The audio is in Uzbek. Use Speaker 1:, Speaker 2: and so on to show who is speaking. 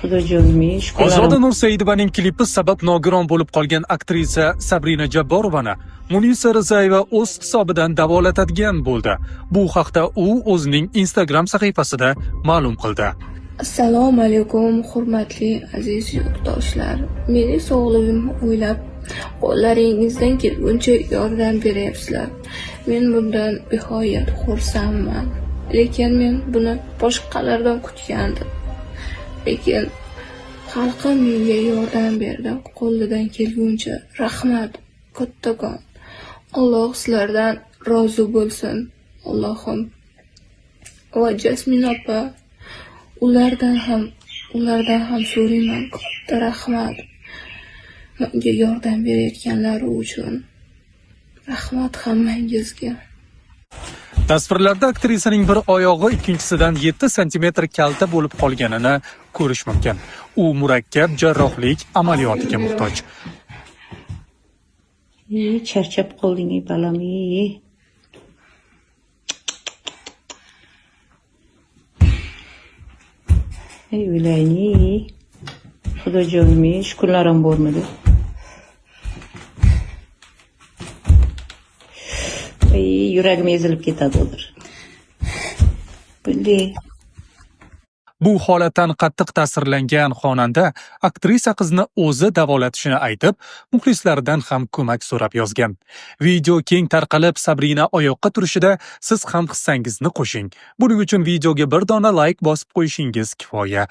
Speaker 1: Xudojo'yimning shukrlarim.
Speaker 2: Ozoda Nursaidovaning klipi sabab nogiron bo'lib qolgan aktrisa Sabrina Jabborovani Munisa Rizayeva o'z hisobidan davolatadigan bo'ldi. Bu haqda u o'zining Instagram sahifasida ma'lum qildi.
Speaker 3: Assalomu alaykum, hurmatli aziz yurtdoshlar. Mening sog'lig'imni o'ylab, qo'llaringizdan kelguncha yordam beryapsizlar. Men bundan nihoyat xursandman. Lekin men buni boshqalardan kutgandim. Lekin xalqim menga yordam berdi. Qo'lidan kelguncha rahmat, kattakon. Alloh sizlardan rozi bo'lsin. Allohim. Va Jasmin opa, ulardan ham so'rayman, katta rahmat. Menga yordam berayotganlari uchun. Rahmat hammangizga.
Speaker 2: Tasvirlarda aktrisaning bir oyog'i ikkinchisidan 7 cm kalta bo'lib qolganini ko'rish mumkin. U murakkab jarrohlik amaliyotiga muhtoj.
Speaker 1: Charchab qolding, balam. Ey o'layni. Xudojo'yimning shukrlarim bormadi. Yuragim ezilib ketadi hozir. Bunday
Speaker 2: Bu holatdan qattiq ta'sirlangan xonanda aktrisa qizni o'zi davolatishini aytib, muxlislaridan ham ko'mak so'rab yozgan. Video keng tarqalib, Sabrina oyoqqa turishida siz ham hissangizni qo'shing. Buning uchun videoga bir dona like bosib qo'yishingiz kifoya.